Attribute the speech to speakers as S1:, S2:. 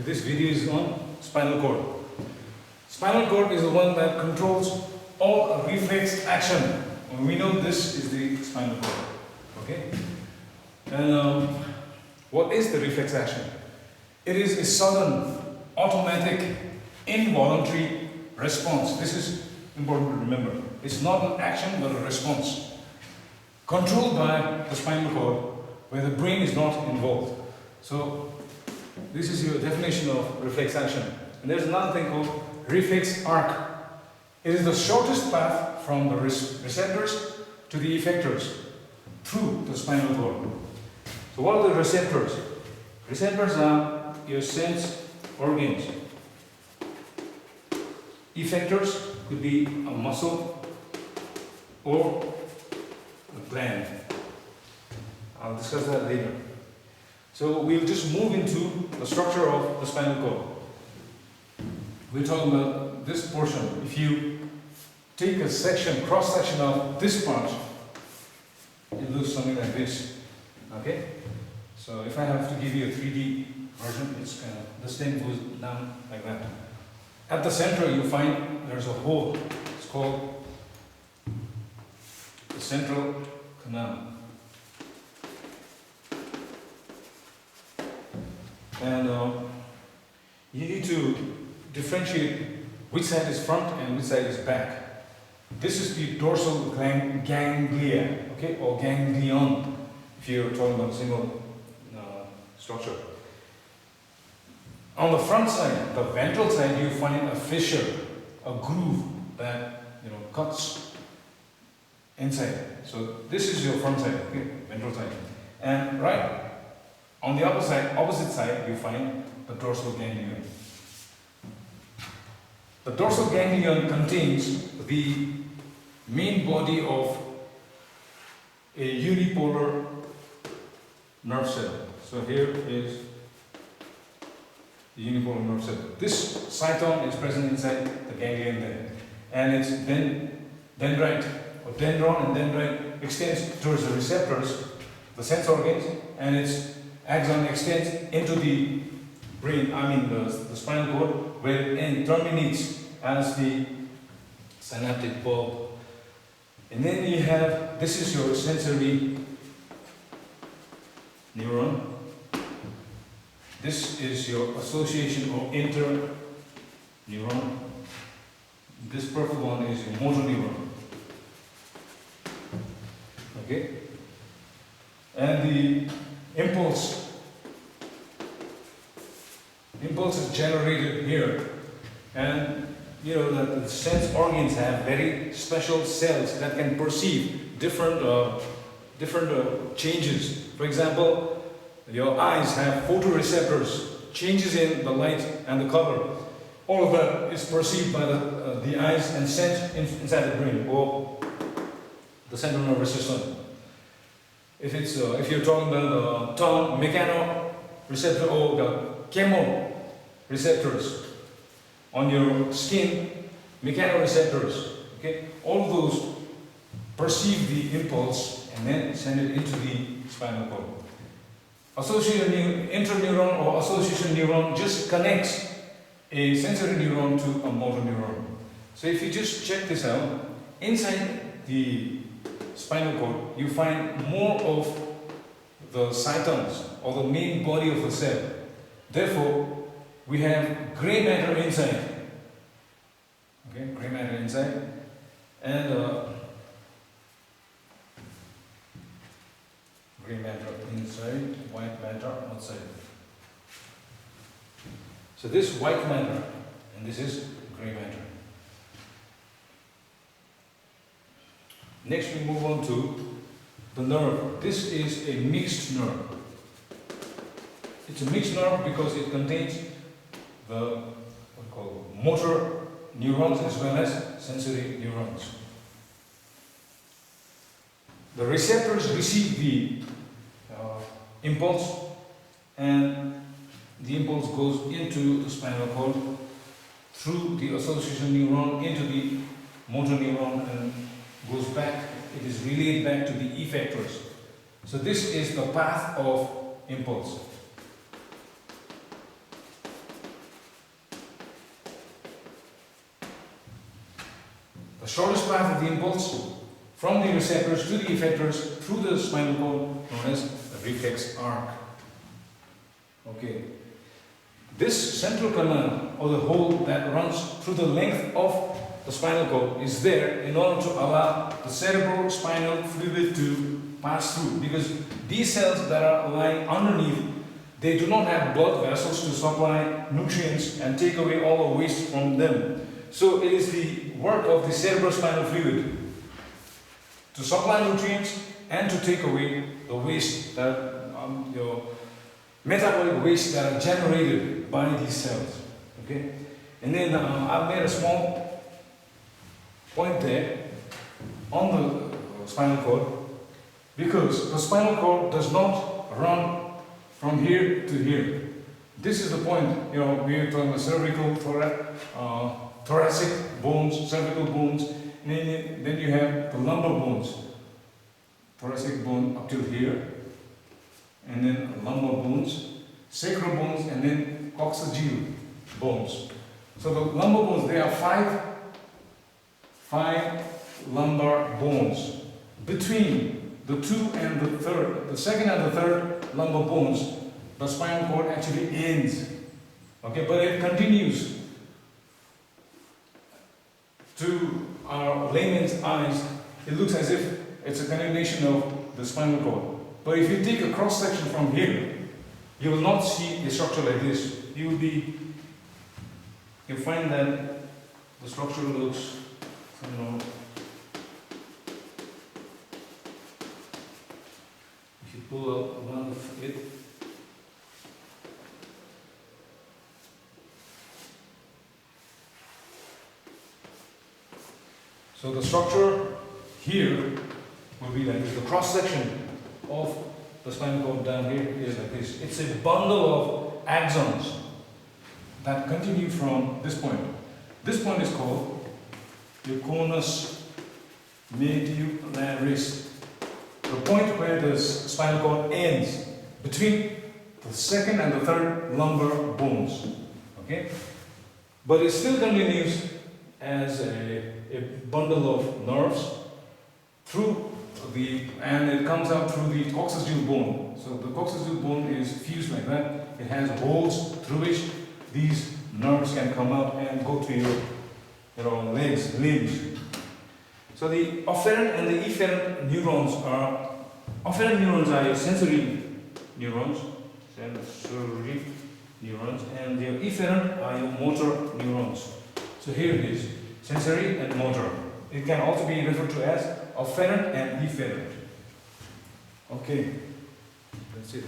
S1: This video is on spinal cord. Spinal cord is the one that controls all reflex action. We know this is the spinal cord. Okay? And what is the reflex action? It is a sudden, automatic, involuntary response. This is important to remember. It's not an action but a response. Controlled by the spinal cord where the brain is not involved. So this is your definition of reflex action. And there's another thing called reflex arc. It is the shortest path from the receptors to the effectors through the spinal cord. So what are the receptors? Receptors are your sense organs. Effectors could be a muscle or a gland. I'll discuss that later. So we'll just move into the structure of the spinal cord. We're talking about this portion. If you take a section, cross section of this part, it looks something like this. Okay? So if I have to give you a 3D version, it's kind of, this thing goes down like that. At the center you find there's a hole. It's called the central canal. And you need to differentiate which side is front and which side is back. This is the dorsal ganglia, okay, or ganglion, if you're talking about a single structure. On the front side, the ventral side, you find a fissure, a groove that cuts inside. So this is your front side, okay, ventral side, and right on the opposite side, you find the dorsal ganglion. The dorsal ganglion contains the main body of a unipolar nerve cell. So here is the unipolar nerve cell. This cyton is present inside the ganglion there. And its dendrite, or dendron and dendrite extends towards the receptors, the sense organs, and its axon extends into the brain, the spinal cord, where it terminates as the synaptic bulb. And then you have, this is your sensory neuron. This is your association or interneuron. This purple one is your motor neuron. Okay? And the impulse is generated here, and you know that the sense organs have very special cells that can perceive different changes. For example, your eyes have photoreceptors, changes in the light and the color. All of that is perceived by the eyes and sent inside the brain or the central nervous system. If you're talking about the tongue, mechanoreceptor or the chemoreceptors. On your skin, mechanoreceptors. Okay, all of those perceive the impulse and then send it into the spinal cord. Interneuron or association neuron just connects a sensory neuron to a motor neuron. So if you just check this out, inside the spinal cord, you find more of the cytons or the main body of the cell. Therefore, we have gray matter inside. Okay, gray matter inside, and gray matter inside, white matter outside. So this white matter, and this is gray matter. Next we move on to the nerve. This is a mixed nerve. It's a mixed nerve because it contains the what we call motor neurons as well as sensory neurons. The receptors receive the impulse, and the impulse goes into the spinal cord through the association neuron into the motor neuron and goes back. It is relayed back to the effectors. So this is the path of impulse. the shortest path of the impulse from the receptors to the effectors through the spinal cord, known as the reflex arc. Okay. This central canal, or the hole that runs through the length of the spinal cord, is there in order to allow the cerebrospinal fluid to pass through, because these cells that are lying underneath, they do not have blood vessels to supply nutrients and take away all the waste from them. So it is the work of the cerebrospinal fluid to supply nutrients and to take away the waste that metabolic waste that are generated by these cells. Okay, and then I've made a small point there on the spinal cord, because the spinal cord does not run from here to here. This is the point. We are talking about cervical, thoracic bones, cervical bones, and then you have the lumbar bones. Thoracic bone up till here, and then lumbar bones, sacral bones, and then coccygeal bones. So the lumbar bones, there are five lumbar bones. Between the second and the third lumbar bones, the spinal cord actually ends. Okay, but it continues. To our layman's eyes, it looks as if it's a continuation of the spinal cord. But if you take a cross section from here, you will not see a structure like this. You'll find that the structure looks, if you pull out one of it, so the structure here will be like this. The cross section of the spinal cord down here is like this. It's a bundle of axons that continue from this point. This point is called the conus medullaris, the point where the spinal cord ends between the second and the third lumbar bones. Okay, but it still continues as a bundle of nerves and it comes out through the coccygeal bone. So the coccygeal bone is fused like that. It has holes through which these nerves can come out and go to your legs, limbs. So the afferent and the efferent neurons are your sensory neurons, and the efferent are your motor neurons. So here it is, sensory and motor. It can also be referred to as afferent and efferent. Okay, that's it.